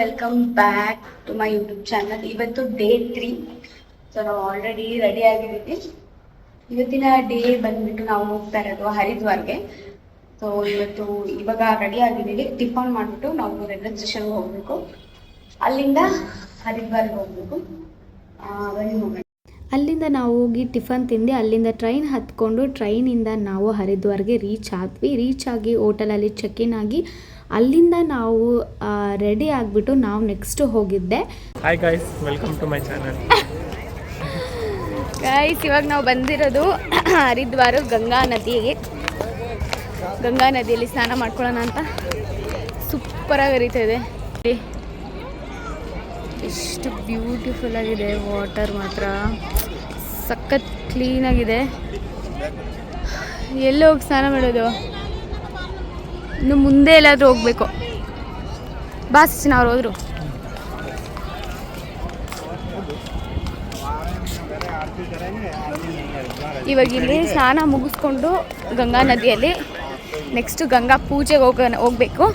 Welcome back to my YouTube channel. ಇವತ್ತು day 3. So ನಾವು already ready ಆಗಿದ್ದೀವಿ. ಇವತ್ತಿನ ಡೇ ಬಂದ್ಬಿಟ್ಟು ನಾವು ಹೋಗ್ತಾ ಇರೋದು ಹರಿದ್ವಾರ್ಗೆ. ಸೊ ಇವಾಗ ರೆಡಿ ಆಗಿದ್ದೀವಿ. ಟಿಫನ್ ಮಾಡಿಬಿಟ್ಟು ನಾವು ರೈಲ್ವೆ ಸ್ಟೇಷನ್ಗೆ ಹೋಗಬೇಕು. ಅಲ್ಲಿಂದ ಹರಿದ್ವಾರ್ಗೆ ಹೋಗಬೇಕು. ಅಲ್ಲಿಂದ ನಾವು ಹೋಗಿ ಟಿಫನ್ ತಿಂದು ಅಲ್ಲಿಂದ ಟ್ರೈನ್ ಹತ್ಕೊಂಡು ಟ್ರೈನಿಂದ ನಾವು ಹರಿದ್ವಾರ್ಗೆ ರೀಚ್ ಆದ್ವಿ. ರೀಚ್ ಆಗಿ ಹೋಟೆಲಲ್ಲಿ ಚೆಕ್ ಇನ್ ಆಗಿ ಅಲ್ಲಿಂದ ನಾವು ರೆಡಿ ಆಗಿಬಿಟ್ಟು ನಾವು ನೆಕ್ಸ್ಟ್ ಹೋಗಿದ್ದೆ. Hi guys, welcome to my channel. Guys, ಇವಾಗ ನಾವು ಬಂದಿರೋದು ಹರಿದ್ವಾರ ಗಂಗಾ ನದಿಗೆ. ಗಂಗಾ ನದಿಯಲ್ಲಿ ಸ್ನಾನ ಮಾಡ್ಕೊಳ್ಳೋಣ ಅಂತ. ಸೂಪರಾಗಿ ಹರಿತಾ ಇದೆ. ಎಷ್ಟು ಬ್ಯೂಟಿಫುಲ್ ಆಗಿದೆ ವಾಟರ್, ಮಾತ್ರ ಸಖತ್ ಕ್ಲೀನಾಗಿದೆ. ಎಲ್ಲಿ ಹೋಗಿ ಸ್ನಾನ ಮಾಡೋದು? ಇನ್ನು ಮುಂದೆ ಎಲ್ಲಾದರೂ ಹೋಗ್ಬೇಕು. ಬಾಸಿನ ಅವ್ರು ಹೋದ್ರು. ಇವಾಗ ಇಲ್ಲಿ ಸ್ನಾನ ಮುಗಿಸ್ಕೊಂಡು ಗಂಗಾ ನದಿಯಲ್ಲಿ ನೆಕ್ಸ್ಟ್ ಗಂಗಾ ಪೂಜೆಗೆ ಹೋಗ್ಬೇಕು.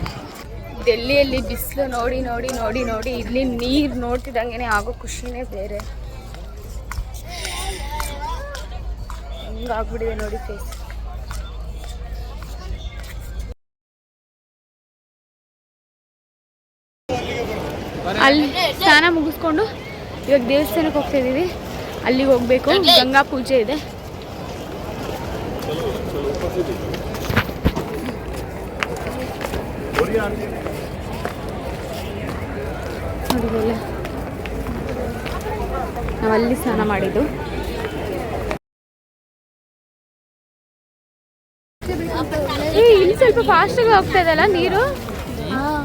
ಡೆಲ್ಲಿಯಲ್ಲಿ ಬಿಸಿಲು ನೋಡಿ ನೋಡಿ ನೋಡಿ ನೋಡಿ ಇಲ್ಲಿ ನೀರು ನೋಡ್ತಿದ್ದಂಗೆ ಆಗೋ ಖುಷಿನೇ ಬೇರೆ. ಹಿಂಗಾಗ್ಬಿಟ್ಟಿದೆ ನೋಡಿ ಫೇಸ್. ಅಲ್ಲಿ ಸ್ನಾನ ಮುಗಿಸ್ಕೊಂಡು ಇವಾಗ ದೇವಸ್ಥಾನಕ್ಕೆ ಹೋಗ್ತಾ ಇದ್ದೀವಿ. ಅಲ್ಲಿಗೆ ಹೋಗ್ಬೇಕು. ಗಂಗಾ ಪೂಜೆ ಇದೆ. ನೋಡಿದಲ್ಲ, ನಾವು ಅಲ್ಲಿ ಸ್ನಾನ ಮಾಡಿದ್ದು. ಇಲ್ಲಿ ಸ್ವಲ್ಪ ಫಾಸ್ಟಾಗಿ ಹೋಗ್ತಾ ಇದಲ್ಲ ನೀರು.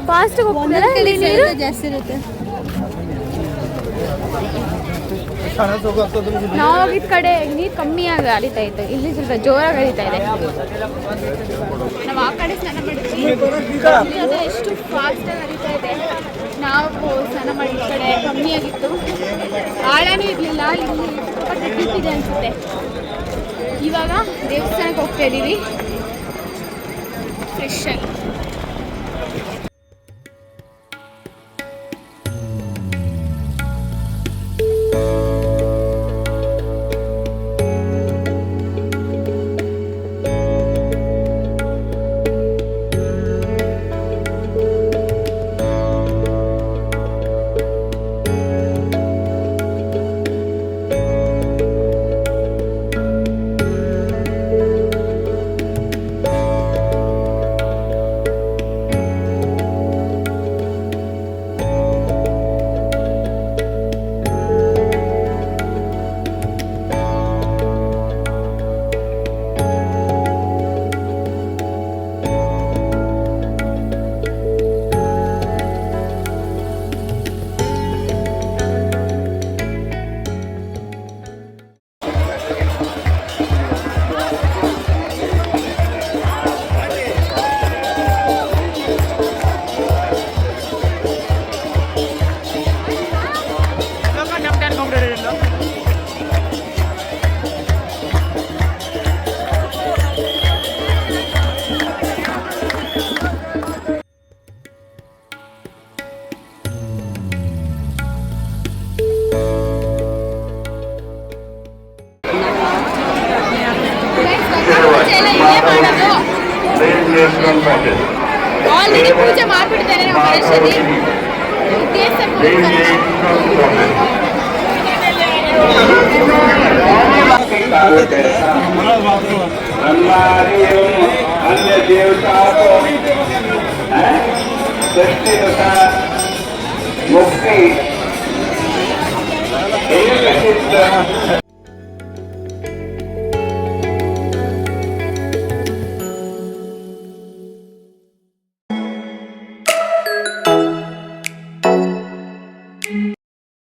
ಫಾಸ್ಟಾಗಿ ಹೋಗ್ತದಲ್ಲ ನೀರು, ಜಾಸ್ತಿ ಇರುತ್ತೆ. ನಾವು ಹೋಗಿದ ಕಡೆ ನೀರು ಕಮ್ಮಿಯಾಗಿ ಹರಿತಾ ಇತ್ತು, ಇಲ್ಲಿ ಸ್ವಲ್ಪ ಜೋರಾಗಿ ಹರಿತಾ ಇದೆ. ನಾವು ಆ ಕಡೆ ಸ್ನಾನ ಮಾಡಿದ್ವಿ, ಅದೇ ಎಷ್ಟು ಫಾಸ್ಟಾಗಿ ಹರಿತಾ ಇದೆ. ನಾವು ಸ್ನಾನ ಮಾಡಿದ ಕಡೆ ಕಮ್ಮಿಯಾಗಿತ್ತು, ಆಳನೂ ಇರಲಿಲ್ಲ. ಇಲ್ಲಿ ಸ್ವಲ್ಪ ಟೆಕ್ನಿಕ್ ಅನಿಸುತ್ತೆ. ಇವಾಗ ದೇವಸ್ಥಾನಕ್ಕೆ ಹೋಗ್ತಾ ಇದ್ದೀವಿ ಫ್ರೆಶ್ ಆಗಿ. ಆಲ್ರೆಡಿ ಪೂಜೆ ಮಾಡ್ಬಿಡ್ತಾರೆ ನಮ್ಮ ಗಣೇಶನಿಗೆ. अन्य देवताओं को